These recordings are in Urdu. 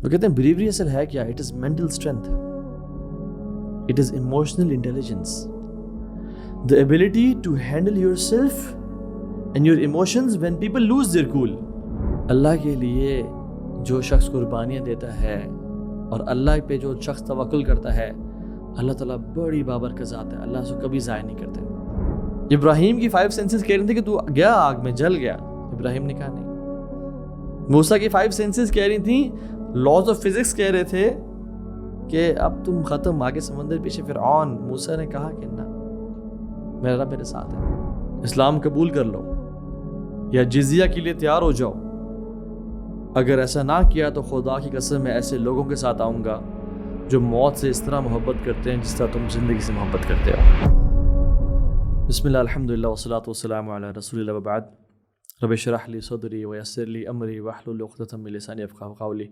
وہ کہتے ہیں بریوری اصل ہے کیا؟ It is mental strength, it is emotional intelligence, the ability to handle yourself and your emotions when people lose their cool. اللہ کے لیے جو شخص قربانیاں دیتا ہے اور اللہ پہ جو شخص توکل کرتا ہے, اللہ تعالیٰ بڑی بابرکت ذات ہے, اللہ اس کو کبھی ضائع نہیں کرتے. ابراہیم کی 5 سینسز کہہ رہے تھے کہ تو گیا آگ میں جل گیا, ابراہیم نے کہا نہیں. موسیٰ کی 5 سینسز کہہ رہی تھیں, لاز آف فزکس کہہ رہے تھے کہ اب تم ختم, آگے سمندر پیچھے فرعون. موسیٰ نے کہا کہ نہ, میرا رب میرے ساتھ ہے, اسلام قبول کر لو یا جزیہ کے لیے تیار ہو جاؤ. اگر ایسا نہ کیا تو خدا کی قسم میں ایسے لوگوں کے ساتھ آؤں گا جو موت سے اس طرح محبت کرتے ہیں جس طرح تم زندگی سے محبت کرتے ہو. بسم اللہ الحمدللہ والصلاۃ والسلام علی رسول اللہ وبعد. رب اشرح لی صدری ویسر لی امری واحلل عقدۃ من لسانی یفقهوا قولی.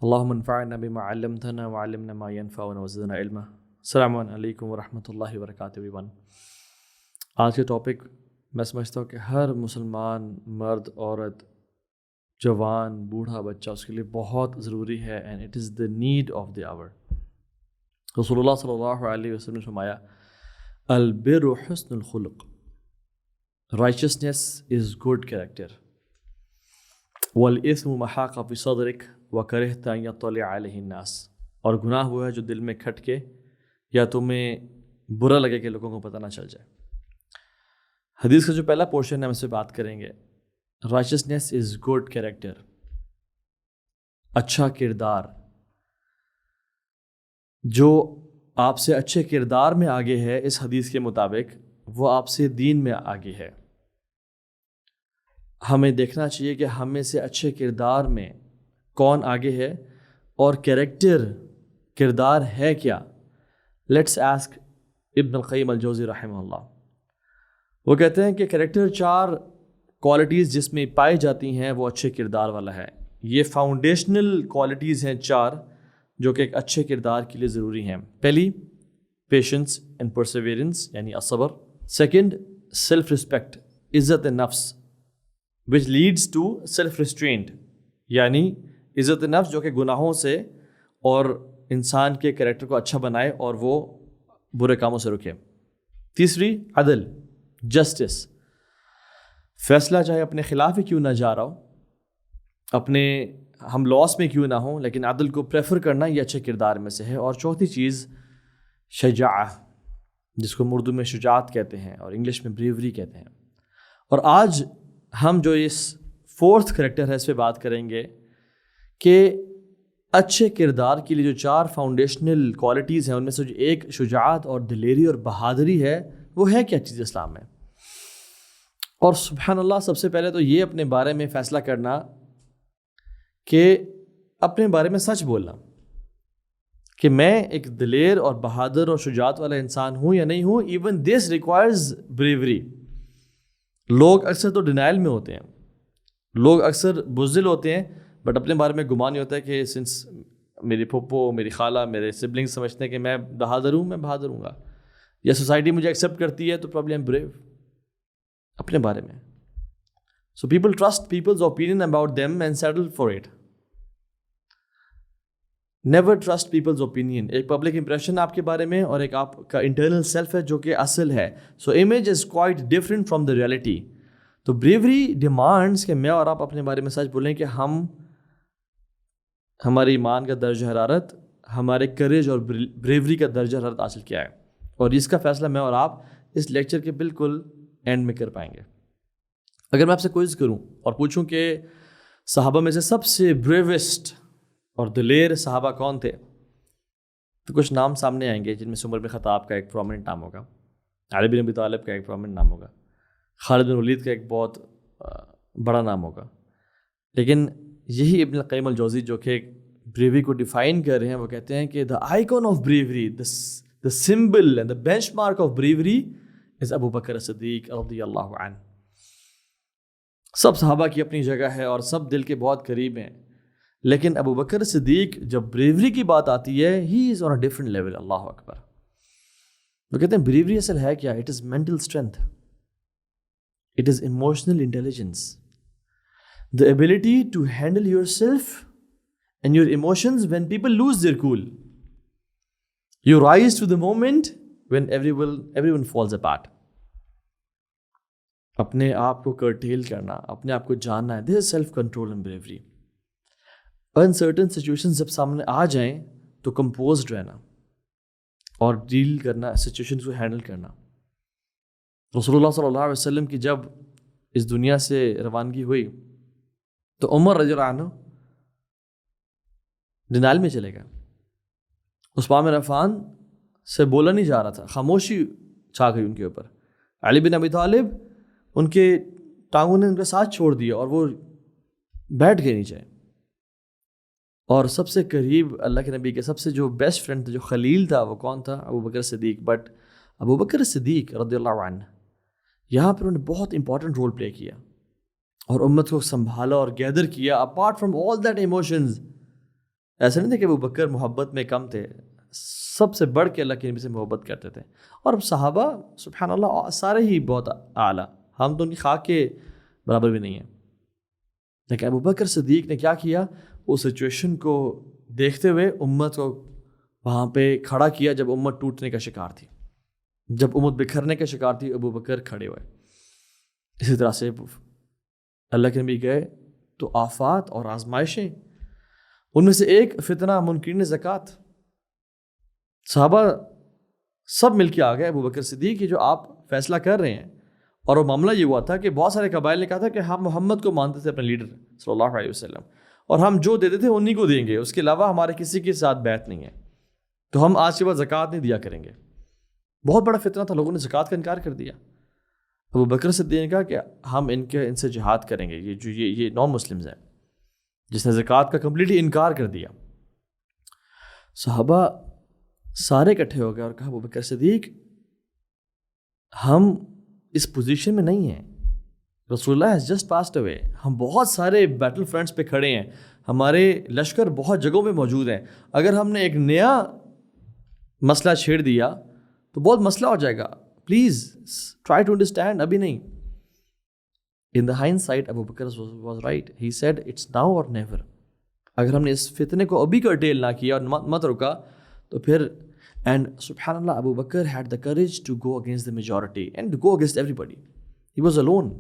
اللهم انفعنا بما علمتنا وعلمنا ما ينفعنا وزدنا علما. السلام علیکم ورحمۃ اللہ وبرکاتہ ایوری. آج کے ٹاپک میں سمجھتا ہوں کہ ہر مسلمان مرد, عورت, جوان, بوڑھا, بچہ, اس کے لیے بہت ضروری ہے, and it is the need of the hour. رسول اللہ صلی اللہ علیہ وسلم نے فرمایا البر حسن الخلق, righteousness is good character, والاثم ما حاق في صدرك وكرهت ان يطلع عليه الناس, اور گناہ وہ ہے جو دل میں کھٹ کے یا تمہیں برا لگے کہ لوگوں کو پتہ نہ چل جائے. حدیث کا جو پہلا پورشن ہے ہم اس سے بات کریں گے. righteousness is good character, اچھا کردار. جو آپ سے اچھے کردار میں آگے ہے اس حدیث کے مطابق, وہ آپ سے دین میں آگے ہے. ہمیں دیکھنا چاہیے کہ ہم میں سے اچھے کردار میں کون آگے ہے اور کردار ہے کیا. لیٹس آسک ابن القیم الجوزی رحمہ اللہ. وہ کہتے ہیں کہ کریکٹر 4 کوالٹیز جس میں پائی جاتی ہیں وہ اچھے کردار والا ہے. یہ فاؤنڈیشنل کوالٹیز ہیں 4 جو کہ ایک اچھے کردار کے لیے ضروری ہیں. پہلی, پیشنس اینڈ پرسیویرنس یعنی الصبر. سیکنڈ, سیلف رسپیکٹ, عزت نفس, which leads to self restraint یعنی عزت نفس جو کہ گناہوں سے اور انسان کے کریکٹر کو اچھا بنائے اور وہ برے کاموں سے رکے. تیسری, عدل, جسٹس, فیصلہ چاہے اپنے خلاف ہی کیوں نہ جا رہا ہو, اپنے ہم لاس میں کیوں نہ ہوں, لیکن عدل کو پریفر کرنا یہ اچھے کردار میں سے ہے. اور چوتھی چیز شجاع, جس کو اردو میں شجاعت کہتے ہیں اور انگلش میں بریوری کہتے ہیں. اور آج ہم جو اس 4th کریکٹر ہے اس پہ بات کریں گے کہ اچھے کردار کے لیے جو 4 فاؤنڈیشنل کوالٹیز ہیں ان میں سے جو ایک شجاعت اور دلیری اور بہادری ہے, وہ ہے کیا چیز اسلام میں. اور سبحان اللہ, سب سے پہلے تو یہ اپنے بارے میں فیصلہ کرنا کہ اپنے بارے میں سچ بولنا کہ میں ایک دلیر اور بہادر اور شجاعت والا انسان ہوں یا نہیں ہوں. Even this requires bravery. لوگ اکثر تو ڈینائل میں ہوتے ہیں, لوگ اکثر بزدل ہوتے ہیں, بٹ اپنے بارے میں گمان نہیں ہوتا ہے کہ سنس میری پھپھو, میری خالہ, میرے سبلنگ سمجھتے ہیں کہ میں بہادر ہوں, میں بہادر ہوں گا, یا سوسائٹی مجھے ایکسیپٹ کرتی ہے تو پرابلی ایم بریو. اپنے بارے میں so people trust people's opinion about them and settle for it. Never trust people's opinion. ایک پبلک امپریشن آپ کے بارے میں اور ایک آپ کا انٹرنل سیلف ہے جو کہ اصل ہے. So image is quite different from the reality. تو بریوری ڈیمانڈس کہ میں اور آپ اپنے بارے میں سچ بولیں کہ ہماری ایمان کا درجہ حرارت, ہمارے کریج اور بریوری کا درجہ حرارت حاصل کیا ہے. اور اس کا فیصلہ میں اور آپ اس لیکچر کے بالکل اینڈ میں کر پائیں گے. اگر میں آپ سے کوئز کروں اور پوچھوں کہ صحابہ میں سے سب سے بریوسٹ اور دلیر صحابہ کون تھے, تو کچھ نام سامنے آئیں گے جن میں سے عمر بن خطاب کا ایک پرومننٹ نام ہوگا, علی بن ابی طالب کا ایک پرومننٹ نام ہوگا, خالد بن ولید کا ایک بہت بڑا نام ہوگا. لیکن یہی ابن القیم الجوزی جو کہ بریوری کو ڈیفائن کر رہے ہیں, وہ کہتے ہیں کہ the icon of bravery, the symbol and the benchmark of bravery is ابو بکر صدیق رضی اللہ عنہ. سب صحابہ کی اپنی جگہ ہے اور سب دل کے بہت قریب ہیں, لیکن ابو بکر صدیق جب بریوری کی بات آتی ہے, ہی از آن اے ڈفرنٹ لیول. اللہ اکبر. وہ کہتے ہیں بریوری اصل ہے کیا؟ It is mental strength, it is emotional intelligence, the ability to handle yourself and your emotions when people lose their cool. You rise to the moment when everyone falls apart. اپنے آپ کو کرٹیل کرنا, اپنے آپ کو جاننا ہے. This is self control and bravery. Uncertain situation جب سامنے آ جائیں تو کمپوزڈ رہنا اور ڈیل کرنا, سچویشن کو ہینڈل کرنا. رسول اللہ صلی اللہ علیہ وسلم کی جب اس دنیا سے روانگی ہوئی تو عمر رضی اللہ عنہ ڈینائل میں چلے گئے. عثمان بن عفان سے بولا نہیں جا رہا تھا, خاموشی چھا گئی ان کے اوپر. علی بن ابی طالب, ان کے ٹانگوں نے ان کا ساتھ چھوڑ دیا اور وہ بیٹھ گئے نیچے. اور سب سے قریب اللہ کے نبی کے سب سے جو بیسٹ فرینڈ تھا, جو خلیل تھا, وہ کون تھا؟ ابو بکر صدیق. بٹ ابو بکر صدیق رضی اللہ عنہ یہاں پر انہوں نے بہت امپورٹنٹ رول پلے کیا اور امت کو سنبھالا اور گیدر کیا apart from all that emotions. ایسا نہیں تھا کہ ابو بکر محبت میں کم تھے, سب سے بڑھ کے اللہ کے نبی سے محبت کرتے تھے. اور صحابہ سبحان اللہ سارے ہی بہت اعلیٰ, ہم تو ان کی خاک کے برابر بھی نہیں ہیں. لیکن ابو بکر صدیق نے کیا کیا, اس سچویشن کو دیکھتے ہوئے امت کو وہاں پہ کھڑا کیا جب امت ٹوٹنے کا شکار تھی, جب امت بکھرنے کا شکار تھی, ابو بکر کھڑے ہوئے. اسی طرح سے اللہ کے نبی گئے تو آفات اور آزمائشیں, ان میں سے ایک فتنہ منکرین زکوٰۃ. صحابہ سب مل کے آ گئے ابو بکر صدیق کہ جو آپ فیصلہ کر رہے ہیں. اور وہ معاملہ یہ ہوا تھا کہ بہت سارے قبائل نے کہا تھا کہ ہم محمد کو مانتے تھے اپنے لیڈر صلی اللہ علیہ وسلم, اور ہم جو دیتے تھے انہی کو دیں گے, اس کے علاوہ ہمارے کسی کے ساتھ بیعت نہیں ہے, تو ہم آج کے بعد زکوٰۃ نہیں دیا کریں گے. بہت بڑا فتنہ تھا, لوگوں نے زکوٰۃ کا انکار کر دیا. ابو بکر صدیق نے کہا کہ ہم ان سے جہاد کریں گے, یہ نان مسلمز ہیں, جس نے زکوٰۃ کا کمپلیٹلی انکار کر دیا. صحابہ سارے اکٹھے ہو گئے اور کہا ابو بکر صدیق ہم اس پوزیشن میں نہیں ہیں, رسول اللہ ہیز جسٹ پاسڈ اوے, ہم بہت سارے بیٹل فرنٹس پہ کھڑے ہیں, ہمارے لشکر بہت جگہوں پہ موجود ہیں, اگر ہم نے ایک نیا مسئلہ چھیڑ دیا تو بہت مسئلہ ہو جائے گا, پلیز ٹرائی ٹو انڈرسٹینڈ, ابھی نہیں. ان دا ہائنڈ سائٹ ابو بکر was right, he said it's now or never. اگر ہم نے اس فتنے کو ابھی کرٹیل نہ کیا اور مت رکا تو پھر. And subhanallah, Abu Bakr had the courage to go against the majority and to go against everybody. He was alone.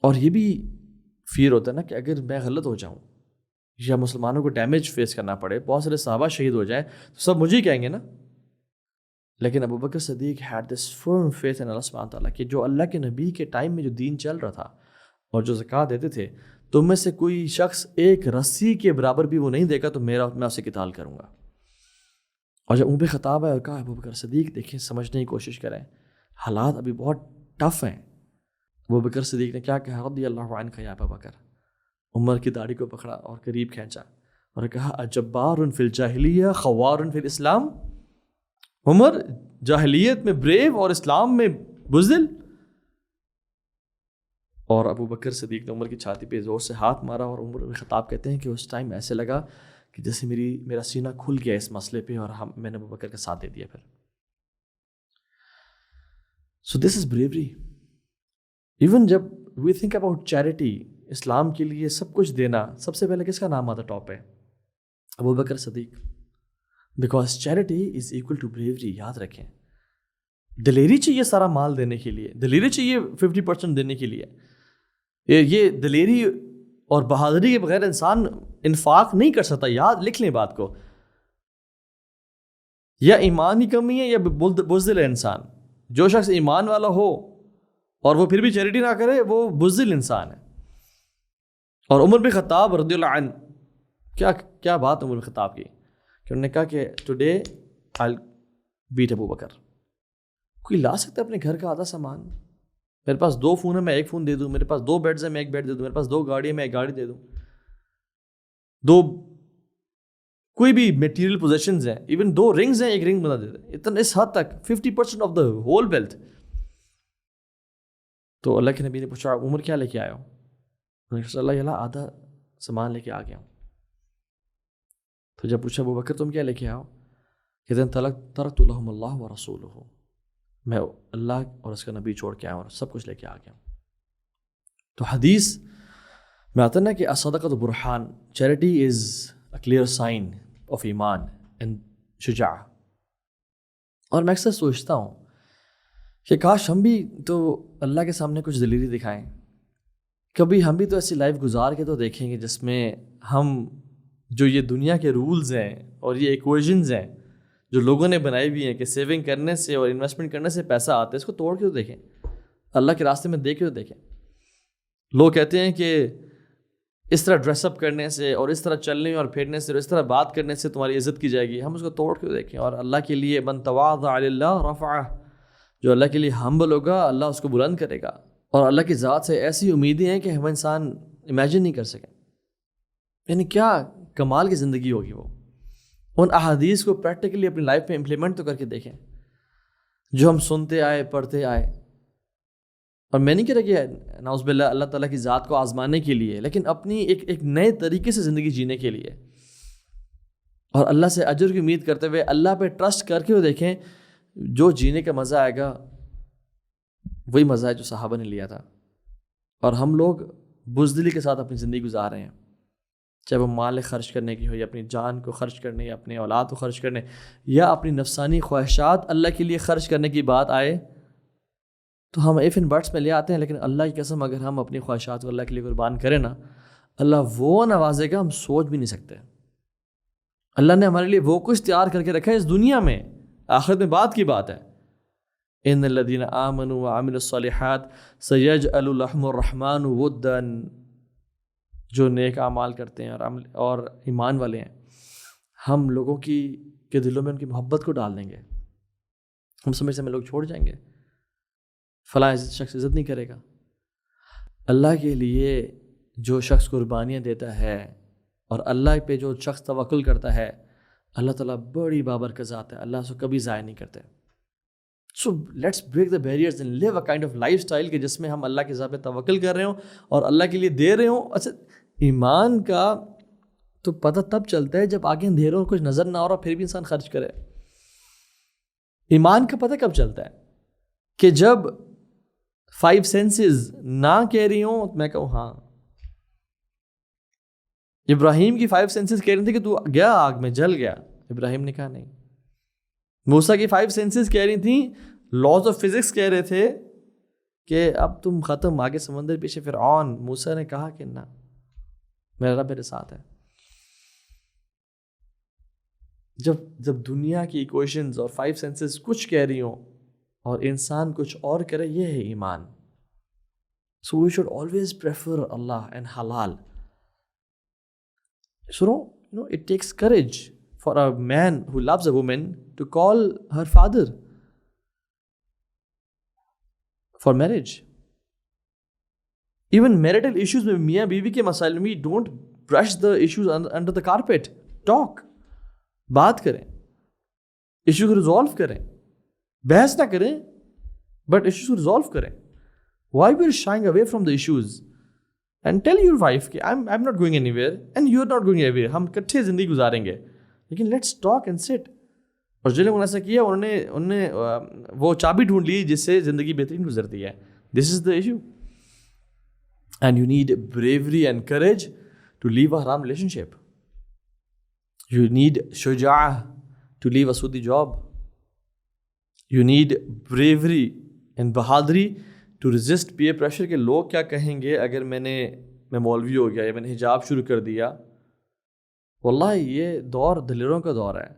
اور یہ بھی فیئر ہوتا ہے نا کہ اگر میں غلط ہو جاؤں یا مسلمانوں کو ڈیمیج فیس کرنا پڑے, بہت سارے صحابہ شہید ہو جائیں تو سب مجھے ہی کہیں گے نا. لیکن ابو بکر صدیق had this firm faith in Allah subhanahu wa ta'ala کہ جو اللہ کے نبی کے ٹائم میں جو دین چل رہا تھا اور جو زکوٰۃ دیتے تھے, تم میں سے کوئی شخص ایک رسی کے برابر بھی وہ نہیں دے گا تو میں اسے قتال کروں گا. اور جب عمر خطاب ہے اور کہا ابو بکر صدیق دیکھیں سمجھنے کی کوشش کریں, حالات ابھی بہت ٹف ہیں. ابو بکر صدیق نے کیا کہا, رضی اللہ عنہ یا ابا بکر, عمر کی داڑھی کو پکڑا اور قریب کھینچا اور کہا اجبار فی الجاہلیہ خوار فی الاسلام. عمر جاہلیت میں بریو اور اسلام میں بزدل. اور ابو بکر صدیق نے عمر کی چھاتی پہ زور سے ہاتھ مارا اور عمر خطاب کہتے ہیں کہ اس ٹائم ایسے لگا کہ جیسے میرا سینہ کھل گیا اس مسئلے پہ, اور میں نے ابو بکر کا ساتھ دے دیا پھر. سو دس از بریوری. ایون جب وی تھنک اباؤٹ چیریٹی, اسلام کے لیے سب کچھ دینا, سب سے پہلے کس کا نام آتا ٹاپ پہ؟ ابو بکر صدیق. Because charity is equal to bravery. یاد رکھیں, دلیری چاہیے سارا مال دینے کے لیے, دلیری چاہیے 50% دینے کے لیے. یہ دلیری اور بہادری کے بغیر انسان انفاق نہیں کر سکتا. یاد لکھ لیں بات کو, یا ایمان کی کمی ہے یا بزدل ہے انسان. جو شخص ایمان والا ہو اور وہ پھر بھی چیریٹی نہ کرے وہ بزدل انسان ہے. اور عمر بن خطاب رضی اللہ عنہ, کیا بات عمر بن خطاب کی, کہ انہوں نے کہا کہ ٹوڈے آئی بیٹ ابو بکر. کوئی لا سکتا ہے اپنے گھر کا آدھا سامان؟ میرے پاس 2 فون ہیں میں 1 فون دے دوں, میرے پاس 2 بیڈز ہیں میں 1 بیڈ دے دوں, میرے پاس 2 گاڑی ہیں میں 1 گاڑی دے دوں, 2 کوئی بھی میٹیریل پوزیشنز ہیں, ایون 2 رنگز ہیں 1 رنگ بنا دے دیں. اتنا اس حد تک 50% آف دا ہول ویلتھ. تو اللہ کے نبی نے پوچھا عمر کیا لے کے آیا ہو؟ انہوں نے کہا صلی اللہ آدھا سامان لے کے آ گیا ہوں. تو جب پوچھا ابو بکر تم کیا لے کے آؤ؟ کہتے ہیں ترکت لہم اللہ و رسولہ, میں اللہ اور اس کا نبی چھوڑ کے آیا ہوں اور سب کچھ لے کے آ گیا ہوں. تو حدیث میں آتا نا کہ الصدقۃ برہان، charity is a clear sign of ایمان اینڈ شجاع. اور میں اکثر سوچتا ہوں کہ کاش ہم بھی تو اللہ کے سامنے کچھ دلیری دکھائیں. کبھی ہم بھی تو ایسی لائف گزار کے تو دیکھیں گے جس میں ہم جو یہ دنیا کے رولز ہیں اور یہ ایکویشنز ہیں جو لوگوں نے بنائی ہوئی ہیں کہ سیونگ کرنے سے اور انویسٹمنٹ کرنے سے پیسہ آتا ہے، اس کو توڑ کے تو دیکھیں، اللہ کے راستے میں دیکھ کے تو دیکھیں. لوگ کہتے ہیں کہ اس طرح ڈریس اپ کرنے سے اور اس طرح چلنے اور پھیرنے سے اور اس طرح بات کرنے سے تمہاری عزت کی جائے گی. ہم اس کو توڑ کے دیکھیں. اور اللہ کے لیے من تواضع للہ رفعہ، جو اللہ کے لیے ہمبل ہوگا اللہ اس کو بلند کرے گا. اور اللہ کی ذات سے ایسی امیدیں ہیں کہ ہم انسان امیجن نہیں کر سکیں. یعنی کیا کمال کی زندگی ہوگی وہ. ان احادیث کو پریکٹیکلی اپنی لائف میں امپلیمنٹ تو کر کے دیکھیں جو ہم سنتے آئے پڑھتے آئے. اور میں نہیں کہہ رہا کہ نعوذ باللہ اللہ تعالیٰ کی ذات کو آزمانے کے لیے، لیکن اپنی ایک نئے طریقے سے زندگی جینے کے لیے اور اللہ سے اجر کی امید کرتے ہوئے اللہ پہ ٹرسٹ کر کے وہ دیکھیں. جو جینے کا مزہ آئے گا وہی مزہ ہے جو صحابہ نے لیا تھا. اور ہم لوگ بزدلی کے ساتھ اپنی زندگی گزار رہے ہیں، چاہے وہ مال خرچ کرنے کی ہو یا اپنی جان کو خرچ کرنے یا اپنے اولاد کو خرچ کرنے یا اپنی نفسانی خواہشات اللہ کے لیے خرچ کرنے کی بات آئے تو ہم ایف ان بٹس میں لے آتے ہیں. لیکن اللہ کی قسم اگر ہم اپنی خواہشات کو اللہ کے لیے قربان کریں نا، اللہ وہ نوازے گا ہم سوچ بھی نہیں سکتے. اللہ نے ہمارے لیے وہ کچھ تیار کر کے رکھا ہے اس دنیا میں، آخرت میں بات کی بات ہے. ان الذین آمنوا وعملوا الصالحات سیجعل لهم الرحمن ودا، جو نیک اعمال کرتے ہیں اور ایمان والے ہیں، ہم لوگوں کے دلوں میں ان کی محبت کو ڈال دیں گے. ہم سمجھتے ہیں لوگ چھوڑ جائیں گے، فلاں شخص عزت نہیں کرے گا. اللہ کے لیے جو شخص قربانیاں دیتا ہے اور اللہ پہ جو شخص توکل کرتا ہے، اللہ تعالیٰ بڑی بابرکت ذات ہے، اللہ اس کو کبھی ضائع نہیں کرتے. So let's break the barriers and live a kind of lifestyle کہ جس میں ہم اللہ کے ذات پہ توکل کر رہے ہوں اور اللہ کے لیے دے رہے ہوں. اچھا، ایمان کا تو پتہ تب چلتا ہے جب آگے اندھیروں کچھ نظر نہ ہو رہا پھر بھی انسان خرچ کرے. ایمان کا پتہ کب چلتا ہے کہ جب 5 سینسز نہ کہہ رہی ہوں تو میں کہوں ہاں. ابراہیم کی 5 سینسز کہہ رہی تھی کہ تو گیا آگ میں جل گیا، ابراہیم نے کہا نہیں. موسیٰ کی 5 سینسز کہہ رہی تھیں، لاز آف فزکس کہہ رہے تھے کہ اب تم ختم، آگے سمندر پیچھے فرعون. موسیٰ نے کہا کہ نہ، میرا رب میرے ساتھ ہے. جب دنیا کی ایکویشنز اور 5 سینسز کچھ کہہ رہی ہوں اور انسان کچھ اور کرے، یہ ہے ایمان. So we should always prefer اللہ اینڈ حلال. So it takes courage for a man who loves a woman to call her father for marriage. Even marital issues میں میاں بیوی کے مسائل میں don't brush the issues under the carpet. Talk. بات کریں، ایشو کو ریزالو کریں، بحث نہ کریں بٹ ایشوز کو ریزالو کریں. Why we are shying away from the issues? And tell your wife کہ I'm not going anywhere and you're not going anywhere. ہم کٹھے زندگی گزاریں گے لیکن let's talk and sit. اور جن لوگوں نے ایسا کیا انہوں نے وہ چابی ڈھونڈ لی جس سے زندگی بہترین گزرتی ہے. This is the issue. And you need bravery and courage to leave a haram relationship. You need shuja'ah to leave a sudi job. You need bravery and bahadri to resist peer pressure کہ لوگ کیا کہیں گے اگر میں مولوی ہو گیا یا میں نے حجاب شروع کر دیا. واللہ یہ دور دلیروں کا دور ہے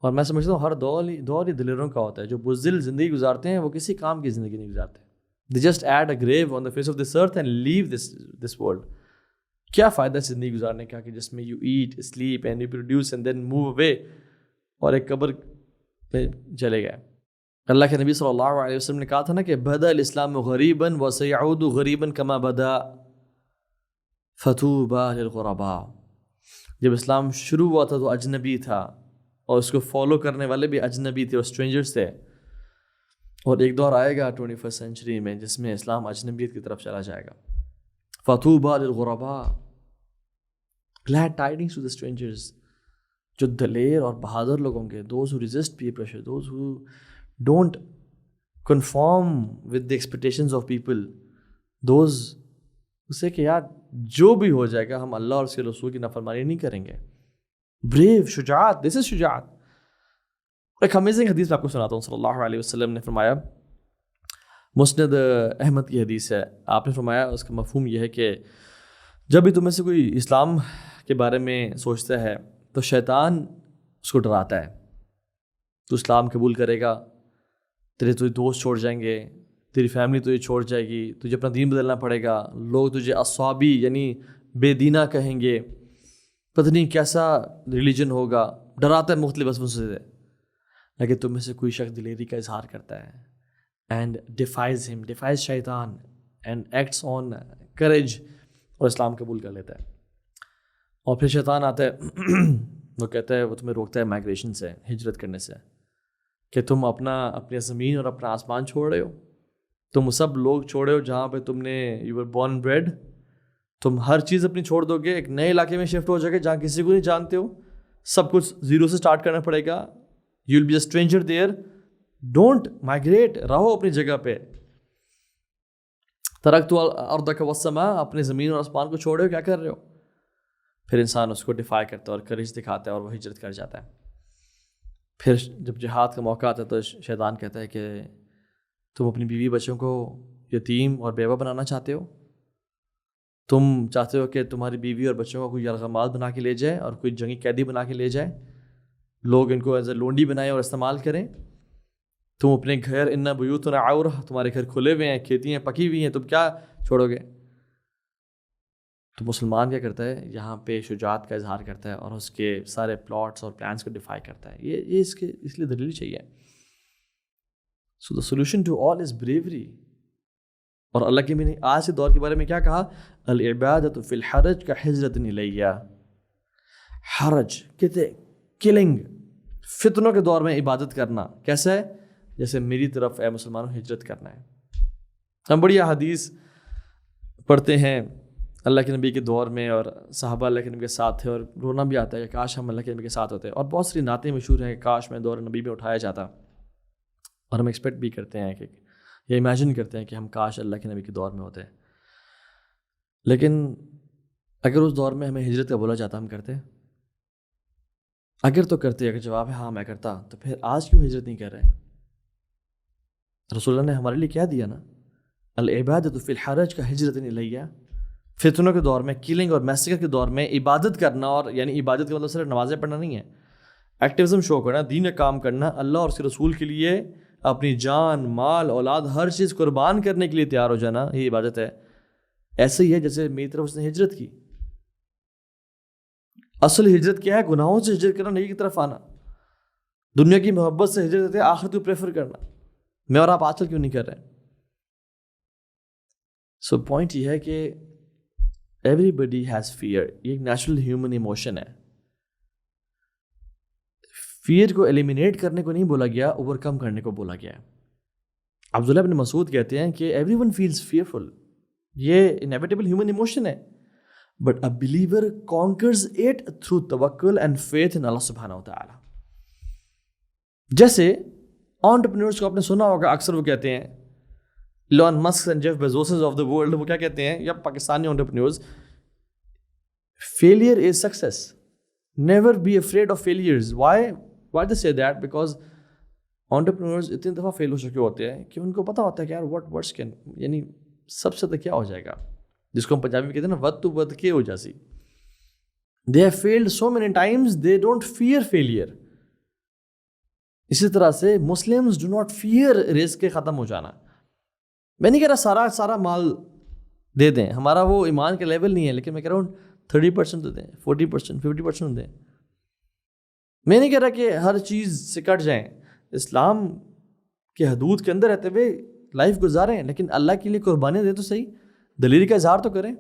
اور میں سمجھتا ہوں ہر دور ہی دلیروں کا ہوتا ہے. جو بزدل زندگی گزارتے ہیں وہ کسی کام کی زندگی نہیں گزارتے. They just add a grave on the face of this earth and leave this world. کیا فائدہ زندگی گزارنے کا کہ جس میں you eat, sleep and reproduce and then move away اور ایک قبر پہ چلے گئے. اللہ کے نبی صلی اللہ علیہ وسلم نے کہا تھا نا کہ بدأ الاسلام غریبا وسيعود غریبا كما بدا فطوبى للغرباء. جب اسلام شروع ہوا تھا تو اجنبی تھا اور اس کو فالو کرنے والے بھی اجنبی تھے اور اسٹرینجرز تھے. اور ایک دور آئے گا 21st سینچری میں جس میں اسلام اجنبیت کی طرف چلا جائے گا. فطوبى للغرباء. glad tidings to the strangers. جو دلیر اور بہادر لوگ ہوں گے, those who resist peer pressure, those who don't conform with the expectations of people, those who say کہ یار جو بھی ہو جائے گا ہم اللہ اور اس کے رسول کی نافرمانی نہیں کریں گے. بریو، شجاعت، دس از شجاعت. ایک امیزنگ حدیث میں آپ کو سناتا ہوں. صلی اللہ علیہ وسلم نے فرمایا، مسند احمد کی حدیث ہے، آپ نے فرمایا اس کا مفہوم یہ ہے کہ جب بھی تم میں سے کوئی اسلام کے بارے میں سوچتا ہے تو شیطان اس کو ڈراتا ہے. تو اسلام قبول کرے گا، تیرے دوست چھوڑ جائیں گے، تیری فیملی تجھے چھوڑ جائے گی، تجھے اپنا دین بدلنا پڑے گا، لوگ تجھے اصحابی یعنی بے دینہ کہیں گے، پتہ نہیں کیسا ریلیجن ہوگا، ڈراتا ہے مختلف وصفوں سے. لیکن تم میں سے کوئی شخص دلیری کا اظہار کرتا ہے اینڈ ڈیفائز شیطان اینڈ ایکٹس آن کریج، اور اسلام قبول کر لیتا ہے. اور پھر شیطان آتا ہے وہ کہتا ہے، وہ تمہیں روکتا ہے مائگریشن سے، ہجرت کرنے سے، کہ تم اپنی زمین اور اپنا آسمان چھوڑ رہے ہو، تم سب لوگ چھوڑ رہے ہو جہاں پہ تم نے یو ور بورن بریڈ، تم ہر چیز اپنی چھوڑ دو گے، ایک نئے علاقے میں شفٹ ہو جائے گے جہاں کسی کو نہیں جانتے ہو، سب کچھ زیرو سے سٹارٹ کرنا پڑے گا. You will be a stranger there, don't migrate, رہو اپنی جگہ پہ. ترکت الارض والسماء، اپنے زمین اور آسمان کو چھوڑے ہو، کیا کر رہے ہو؟ پھر انسان اس کو ڈیفائی کرتا ہے اور کریج دکھاتا ہے اور وہ ہجرت کر جاتا ہے. پھر جب جہاد کا موقع آتا ہے تو شیطان کہتا ہے کہ تم اپنی بیوی بچوں کو یتیم اور بیوہ بنانا چاہتے ہو، تم چاہتے ہو کہ تمہاری بیوی اور بچوں کو کوئی یرغمال بنا کے لے جائے اور کوئی جنگی قیدی بنا کے لے جائے، لوگ ان کو ایز اے لونڈی بنائیں اور استعمال کریں. تم اپنے گھر ان بیوتنا عورہ، تمہارے گھر کھلے ہوئے ہیں، کھیتیاں پکی ہوئی ہیں، تم کیا چھوڑو گے؟ تو مسلمان کیا کرتا ہے؟ یہاں پہ شجاعت کا اظہار کرتا ہے اور اس کے سارے پلاٹس اور پلانس کو ڈیفائی کرتا ہے. یہ اس لیے دلیل چاہیے. So the solution to all is bravery. اور اللہ کے میں نے آج کے دور کے بارے میں کیا کہا؟ العبادۃ فی الحرج کا ہجرت الیہ. حرج کہتے کلنگ، فتنوں کے دور میں عبادت کرنا کیسا ہے؟ جیسے میری طرف اے مسلمانوں ہجرت کرنا ہے. ہم بڑی حدیث پڑھتے ہیں اللہ کے نبی کے دور میں، اور صحابہ اللہ کے نبی کے ساتھ تھے، اور رونا بھی آتا ہے کہ کاش ہم اللہ کے نبی کے ساتھ ہوتے. اور بہت ساری نعتیں مشہور ہیں کہ کاش میں دور نبی میں اٹھایا جاتا. اور ہم ایکسپیکٹ بھی کرتے ہیں کہ یا امیجن کرتے ہیں کہ ہم کاش اللہ کے نبی کے دور میں ہوتے. لیکن اگر اس دور میں ہمیں ہجرت کا بولا جاتا ہم کرتے؟ اگر تو کرتے، اگر جواب ہے ہاں میں کرتا، تو پھر آج کیوں ہجرت نہیں کر رہے؟ رسول اللہ نے ہمارے لیے کیا دیا نا، العبادۃ فی الحرج کا ہجرت الیہ. فتنوں کے دور میں، کلنگ اور میسیکر کے دور میں عبادت کرنا، اور یعنی عبادت کا مطلب صرف نمازیں پڑھنا نہیں ہے، ایکٹیوزم شو کرنا، دین کا کام کرنا، اللہ اور اس کے رسول کے لیے اپنی جان، مال، اولاد، ہر چیز قربان کرنے کے لیے تیار ہو جانا، یہ عبادت ہے. ایسے ہی ہے جیسے میری طرف اس نے ہجرت کی. اصل ہجرت کیا ہے؟ گناہوں سے ہجرت کرنا، نیکی کی طرف آنا. دنیا کی محبت سے ہجرت ہوتی ہے، آخرت کو پریفر کرنا. میں اور آپ آج کل کیوں نہیں کر رہے؟ سو پوائنٹ یہ ہے کہ ایوری بڈی ہیز فیئر. یہ ایک نیچرل ہیومن ایموشن ہے. فیئر کو ایلیمینیٹ کرنے کو نہیں بولا گیا، اوور کم کرنے کو بولا گیا ہے. عبداللہ بن مسعود کہتے ہیں کہ ایوری ون فیلز فیئرفل. یہ انیویٹیبل ہیومن ایموشن ہے، but a believer conquers it through توکل اینڈ فیتھ ان اللہ سبحانہ وتعالی. جیسے انٹرپرینورز کو آپ نے سنا ہوگا، اکثر وہ کہتے ہیں، Elon Musk and Jeff Bezos of the world, وہ کیا کہتے ہیں، یا Pakistani entrepreneurs, failure is success, never be afraid of failures. Why they say that? Because entrepreneurs اتنی دفعہ فیل ہو چکے ہوتے ہیں کہ ان کو پتہ ہوتا ہے کہ یار واٹ ورس کین، یعنی سب سے کیا ہو جائے گا، جس کو ہم پنجابی میں کہتے ہیں نا ود تو ود کے ہو جاسی. They have failed so many times, they don't fear failure. اسی طرح سے مسلمز ڈو ناٹ فیئر رزق کے ختم ہو جانا. میں نہیں کہہ رہا سارا مال دے دیں، ہمارا وہ ایمان کا لیول نہیں ہے، لیکن میں کہہ رہا ہوں 30% دیں، 40%، 50% دیں. میں نہیں کہہ رہا کہ ہر چیز سے کٹ جائیں، اسلام کے حدود کے اندر رہتے ہوئے لائف گزاریں، لیکن اللہ کے لیے قربانیاں دیں تو صحیح، دلیری کا اظہار تو کریں.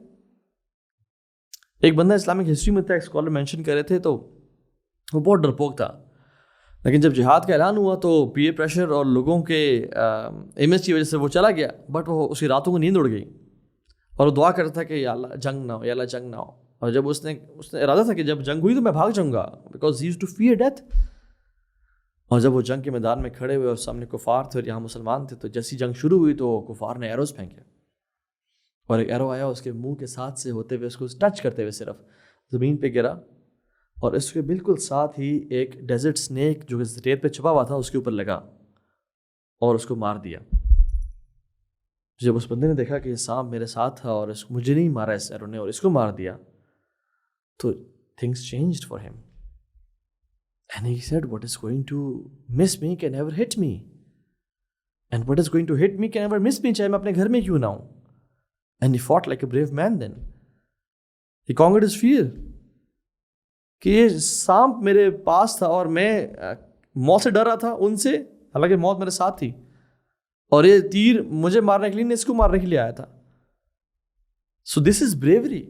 ایک بندہ اسلامک ہسٹری میں تھا، ایک اسکالر مینشن کر رہے تھے، تو وہ بہت ڈرپوک تھا، لیکن جب جہاد کا اعلان ہوا تو پیئر پریشر اور لوگوں کے امیج کی وجہ سے وہ چلا گیا، بٹ وہ اسی راتوں کو نیند اڑ گئی اور وہ دعا کرتا تھا کہ یا اللہ جنگ نہ ہو، یا اللہ جنگ نہ ہو. اور جب اس نے ارادہ تھا کہ جب جنگ ہوئی تو میں بھاگ جاؤں گا، because he used to fear death. اور جب وہ جنگ کے میدان میں کھڑے ہوئے اور سامنے کفار تھے اور یہاں مسلمان تھے، تو جیسی جنگ شروع ہوئی تو کفار نے ایروز پھینکے اور ایک ایرو آیا اس کے منہ کے ساتھ سے ہوتے ہوئے اس کو ٹچ کرتے ہوئے صرف زمین پہ گرا، اور اس کے بالکل ساتھ ہی ایک ڈیزرٹ سنیک جو ریت پہ چھپا ہوا تھا اس کے اوپر لگا اور اس کو مار دیا. جب اس بندے نے دیکھا کہ یہ سانپ میرے ساتھ تھا اور اس کو مجھے نہیں مارا اس ایرو نے اور اس کو مار دیا، تو things changed for him. And he said, what is going to miss me can never hit me. And what is going to hit me can never miss me, چاہے میں اپنے گھر میں کیوں نہ ہوں. And he fought like a brave man then. He conquered his fear. کہ یہ سانپ میرے پاس تھا اور میں موت سے ڈر رہا تھا ان سے، حالانکہ موت میرے ساتھ تھی، اور یہ تیر مجھے مارنے کے لیے نہیں، اس کو مارنے کے لیے آیا تھا. So this is bravery.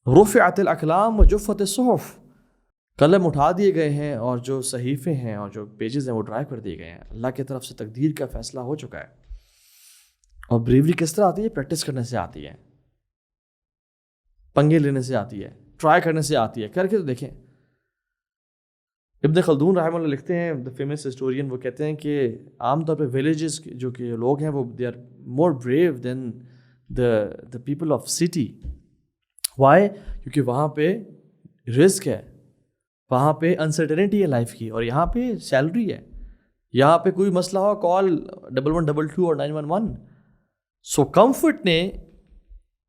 رفعت الاقلام وجفت الصحف، قلم اٹھا دیے گئے ہیں اور جو صحیفے ہیں اور جو پیجز ہیں وہ ڈرائیو کر دیے گئے ہیں. اللہ کی طرف سے تقدیر کا فیصلہ ہو چکا ہے. اور بریوری کس طرح آتی ہے؟ پریکٹس کرنے سے آتی ہے، پنگے لینے سے آتی ہے، ٹرائی کرنے سے آتی ہے. کر کے تو دیکھیں. ابن خلدون رحمہ اللہ لکھتے ہیں، دا فیمس ہسٹورین، وہ کہتے ہیں کہ عام طور پہ ولیجز جو کہ لوگ ہیں وہ they are more brave than the people of city. Why? کیونکہ وہاں پہ رزق ہے، وہاں پہ انسرٹنٹی ہے لائف کی، اور یہاں پہ سیلری ہے. یہاں پہ کوئی مسئلہ ہو کال 1122 اور 911. سو کمفرٹ نے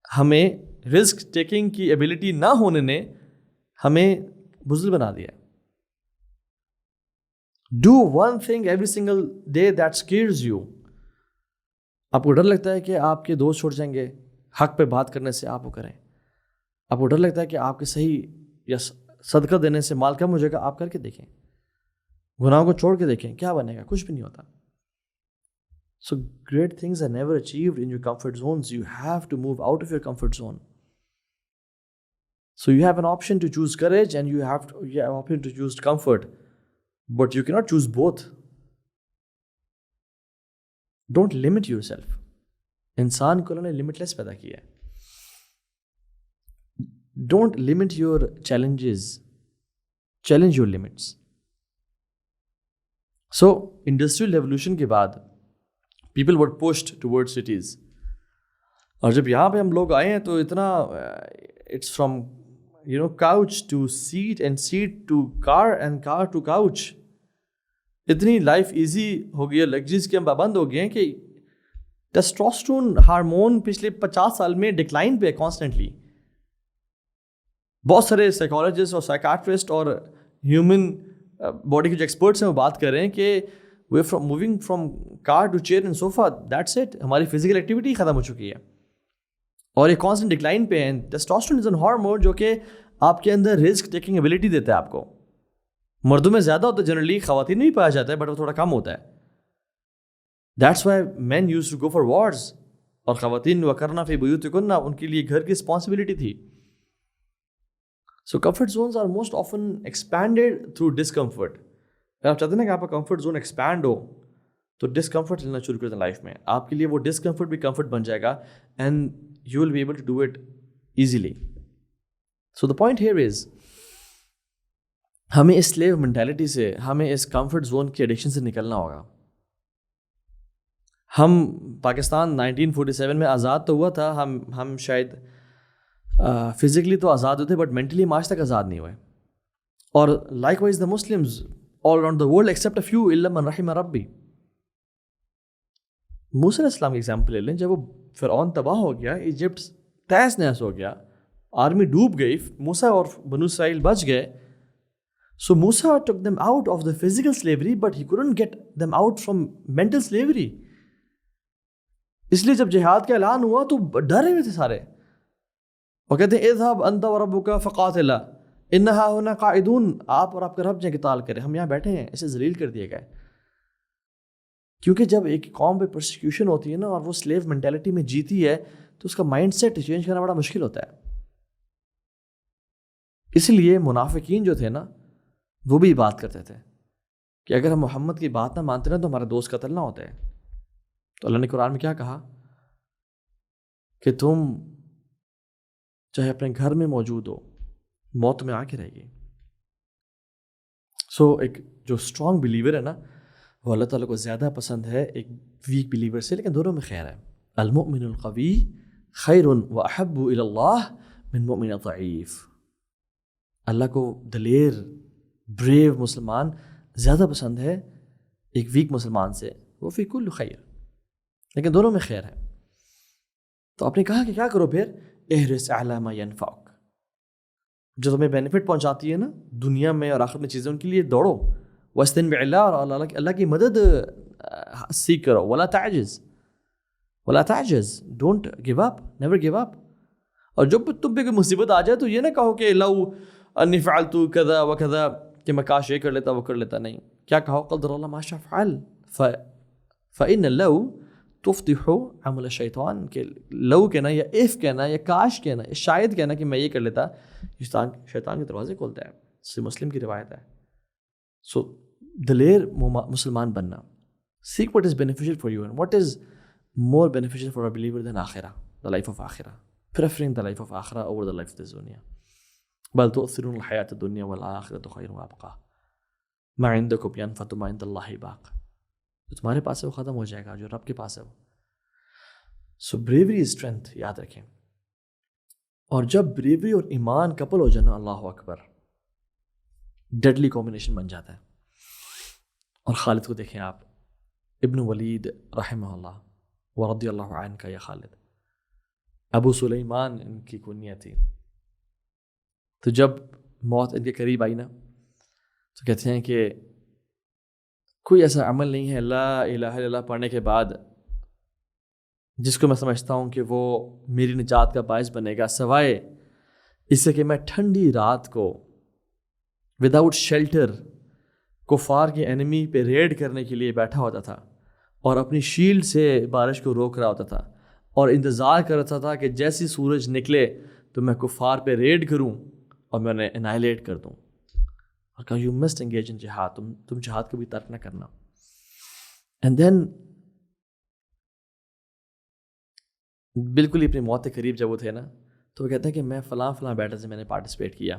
ہمیں، رسک ٹیکنگ کی ایبلٹی نہ ہونے نے ہمیں بزدل بنا دیا. Do one thing every single day that scares you. آپ کو ڈر لگتا ہے کہ آپ کے دوست چھوڑ جائیں گے، حق پہ بات کرنے سے آپ وہ کریں. آپ کو ڈر لگتا ہے کہ آپ کے صحیح یا صدقہ دینے سے مال کم ہو جائے گا، آپ کر کے دیکھیں، گناہوں کو چھوڑ کے دیکھیں، کیا بنے گا؟ کچھ بھی نہیں ہوتا. So great things are never achieved in your comfort zones. You have to move out of your comfort zone. So you have an option to choose courage and you have an option to choose comfort, but you cannot choose both. Don't limit yourself. انسان کو انہوں نے limitless پیدا کیا ہے. Don't limit your challenges. Challenge your limits. So industrial revolution کے بعد people were pushed towards cities. اور جب یہاں پہ ہم لوگ آئے ہیں تو اتنا it's from couch to seat and seat to car and car to couch. اتنی لائف ایزی ہو گئی ہے، لگژریز کے ہم پابند ہو گئے ہیں کہ ٹیسٹوسٹرون ہارمون پچھلے 50 سال میں ڈکلائن پہ ہے کانسٹنٹلی. بہت سارے سائیکالوجسٹ اور سائیکاٹرسٹ اور ہیومن باڈی کے جو ایکسپرٹس ہیں وہ بات کر رہے ہیں کہ we from moving from car to chair and sofa, that's it. ہماری فزیکل ایکٹیویٹی ختم ہو چکی ہے اور یہ کانسٹنٹ ڈکلائن پہ ہے. ٹیسٹوسٹرون از این ہارمون جو کہ آپ کے اندر رسک ٹیکنگ ایبلٹی دیتا ہے آپ کو. مردوں میں زیادہ ہوتا ہے جنرلی، خواتین میں بھی پایا جاتا ہے بٹ وہ تھوڑا کم ہوتا ہے. That's why men used to go for wars, اور خواتین وَقَرْنَ فِي بُيُوتِكُنَّ، ان کے لیے گھر کی رسپانسبلٹی تھی. So comfort zones are most often expanded through discomfort. اگر آپ چاہتے ہیں نا کہ آپ کا کمفرٹ زون ایکسپینڈ ہو تو ڈسکمفرٹ لینا شروع کر دیں لائف میں. آپ کے لیے وہ ڈسکمفرٹ بھی کمفرٹ بن جائے گا and you will be able to do it easily. So the point here is, ہمیں اس سلیو مینٹیلٹی سے، ہمیں اس کمفرٹ زون کی ایڈکشن سے نکلنا ہوگا. ہم پاکستان 1947 میں آزاد تو ہوا تھا، ہم شاید فزیکلی تو آزاد ہوتے بٹ مینٹلی ہم آج تک آزاد نہیں ہوئے. اور like wise the Muslims all around the world except a few illa man rahima rabbi. موسیٰ علیہ السلام کی ایگزامپل لے لیں. جب وہ فرعون تباہ ہو گیا، ایجپٹ تہس نہس ہو گیا، آرمی ڈوب گئی، موسیٰ اور بنو اسرائیل بچ گئے. So Musa took them out of the physical slavery but he couldn't get them out from mental slavery. اس لیے جب جہاد کا اعلان ہوا تو ڈرے ہوئے تھے سارے، اور کہتے ہیں اذهب انت وربك فقاتلا انہا ہونا قاعدون، آپ اور آپ کا رب جائیں قتال کریں، ہم یہاں بیٹھے ہیں. اسے ذلیل کر دیے گئے. کیونکہ جب ایک قوم پہ پرسیکیوشن ہوتی ہے نا اور وہ سلیو مینٹیلٹی میں جیتی ہے تو اس کا مائنڈ سیٹ چینج کرنا بڑا مشکل ہوتا ہے. اس لیے منافقین جو تھے نا وہ بھی بات کرتے تھے کہ اگر ہم محمد کی بات نہ مانتے نا تو ہمارا دوست قتل نہ ہوتے. تو اللہ نے قرآن میں کیا کہا کہ تم چاہے اپنے گھر میں موجود ہو، موت میں آ کے رہے گی. سو ایک جو اسٹرانگ بلیور ہے نا وہ اللہ تعالیٰ کو زیادہ پسند ہے ایک ویک بلیور سے، لیکن دونوں میں خیر ہے. المؤمن القوی خیر و احب الی اللہ من مؤمن ضعیف. اللہ کو دلیر بریو مسلمان زیادہ پسند ہے ایک ویک مسلمان سے. وہ فی کل خیر، لیکن دونوں میں خیر ہے. تو آپ نے کہا کہ کیا کرو پھر؟ احرص علی ما ینفعک، جو تمہیں بینیفٹ پہنچاتی ہے نا دنیا میں اور آخرت میں چیزیں، ان کے لیے دوڑو. واستعن باللہ، اور اللہ کی مدد سیکھ کرو. ولا تعجز، don't give up, never give up. اور جب تم پہ کوئی مصیبت آ جائے تو یہ نہ کہو کہ لو انی فعلت کذا و کذا، کہ میں کاش یہ کر لیتا وہ کر لیتا. نہیں، کیا کہو؟ قدر اللہ ما شاء فعل. فإن لو تفتح عمل الشیطان، کہ لو کہنا یا اف کہنا یا کاش کہنا یا شاید کہنا کہ میں یہ کر لیتا، شیطان کے دروازے کھولتا ہے. صحیح مسلم کی روایت ہے. سو دلیر مسلمان بننا. Seek what is beneficial for you, and what is more beneficial for a believer than آخرہ, the life of آخرہ. Preferring the life of آخرہ over the life of this dunya. بل تؤثرون الحیاة الدنیا والآخرة خیر وابقى ما عندکم ینفد وما عند اللہ باق. جو تمہارے پاس ہے وہ ختم ہو جائے گا، جو رب کے پاس ہے وہ. سو بریوری از اسٹرینتھ، یاد رکھیں. اور جب بریوری اور ایمان کپل ہو جانا، اللہ اکبر، ڈیڈلی کمبینیشن بن جاتا ہے. اور خالد کو دیکھیں آپ، ابن ولید رحمہ اللہ ورضی اللہ عنہ کا یہ خالد، ابو سلیمان ان کی کنیت تھی. تو جب موت ان کے قریب آئی نا تو کہتے ہیں کہ کوئی ایسا عمل نہیں ہے لا الہ الا اللہ پڑھنے کے بعد جس کو میں سمجھتا ہوں کہ وہ میری نجات کا باعث بنے گا، سوائے اس سے کہ میں ٹھنڈی رات کو وداؤٹ شیلٹر کفار کے انیمی پہ ریڈ کرنے کے لیے بیٹھا ہوتا تھا اور اپنی شیلڈ سے بارش کو روک رہا ہوتا تھا اور انتظار کر رہا تھا کہ جیسی سورج نکلے تو میں کفار پہ ریڈ کروں اور میں انہیں انائلیٹ کر دوں. اور کہا یو مسٹ انگیج ان جہاد، تم جہاد کو بھی ترک نہ کرنا. اینڈ دین بالکل ہی اپنی موت کے قریب جب وہ تھے نا تو وہ کہتے ہیں کہ میں فلاں بیٹل سے میں نے پارٹیسپیٹ کیا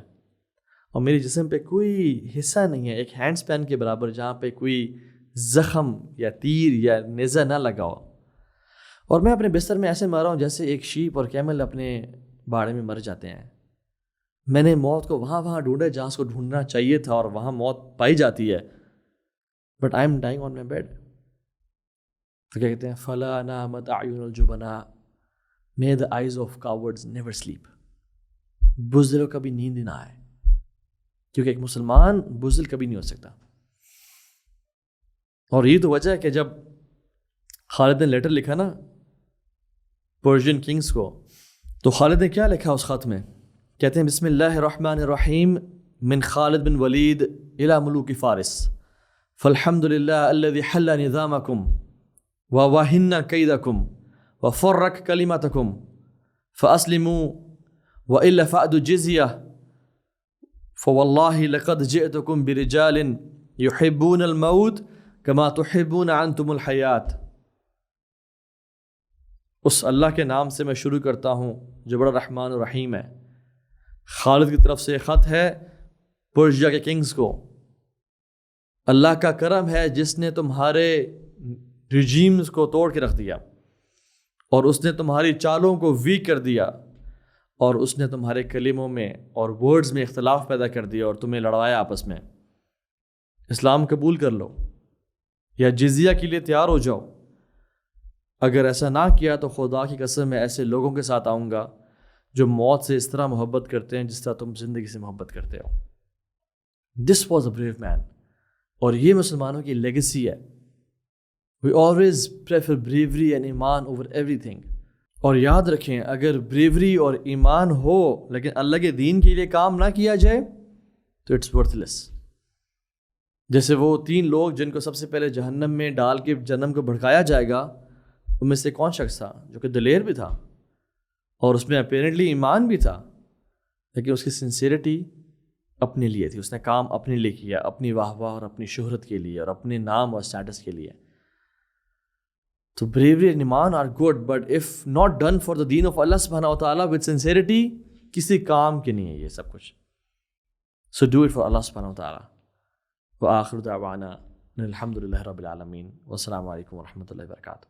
اور میری جسم پہ کوئی حصہ نہیں ہے ایک ہینڈ اسپین کے برابر جہاں پہ کوئی زخم یا تیر یا نیزہ نہ لگا ہو، اور میں اپنے بستر میں ایسے مرا ہوں جیسے ایک شیپ اور کیمل اپنے باڑے میں مر جاتے ہیں. میں نے موت کو وہاں ڈھونڈا جہاں اس کو ڈھونڈنا چاہیے تھا اور وہاں موت پائی جاتی ہے، but I'm dying on my bed. تو کیا کہتے ہیں؟ فلا نامت اعین الجبناء may the eyes of cowards never sleep. بزدلوں کا بھی نیند نہ آئے، کیونکہ ایک مسلمان بزدل کبھی نہیں ہو سکتا. اور یہ تو وجہ ہے کہ جب خالد نے لیٹر لکھا نا پرشین کنگز کو، تو خالد نے کیا لکھا اس خط میں؟ کہتے ہیں بسم اللہ الرحمن الرحیم من خالد بن ولید الى ملوک فارس فالحمد للہ الذي حل نظامکم ووہن کیدکم وفرق کلمتکم فاسلموا والا فأدوا الجزیہ فواللہ لقد جئتکم برجال يحبون الموت كما تحبون انتم الحیات. اس اللہ کے نام سے میں شروع کرتا ہوں جو بڑا رحمان و رحیم ہے. خالد کی طرف سے خط ہے پرشیا کے کنگز کو. اللہ کا کرم ہے جس نے تمہارے رجیمز کو توڑ کے رکھ دیا اور اس نے تمہاری چالوں کو ویک کر دیا اور اس نے تمہارے کلموں میں اور ورڈز میں اختلاف پیدا کر دیا اور تمہیں لڑوایا آپس میں. اسلام قبول کر لو یا جزیہ کے لیے تیار ہو جاؤ. اگر ایسا نہ کیا تو خدا کی قسم میں ایسے لوگوں کے ساتھ آؤں گا جو موت سے اس طرح محبت کرتے ہیں جس طرح تم زندگی سے محبت کرتے ہو. دس واز اے بریو مین. اور یہ مسلمانوں کی لیگیسی ہے. We always prefer bravery and ایمان اوور ایوری تھنگ. اور یاد رکھیں اگر بریوری اور ایمان ہو لیکن اللہ کے دین کے لیے کام نہ کیا جائے تو اٹس ورتھ لیس. جیسے وہ 3 لوگ جن کو سب سے پہلے جہنم میں ڈال کے جہنم کو بھڑکایا جائے گا، ان میں سے کون شخص تھا جو کہ دلیر بھی تھا اور اس میں اپیرنٹلی ایمان بھی تھا، لیکن اس کی سنسیئرٹی اپنے لیے تھی. اس نے کام اپنے لیے کیا، اپنی واہ واہ اور اپنی شہرت کے لیے اور اپنے نام اور اسٹیٹس کے لیے. تو bravery and iman are good, but if not done for the deen of Allah subhanahu wa ta'ala with sincerity, کسی کام کے نہیں ہے یہ سب کچھ. So do it for Allah subhanahu wa ta'ala. وآخر دعوانا الحمد للہ رب العالمین والسلام علیکم ورحمۃ اللہ وبرکاتہ.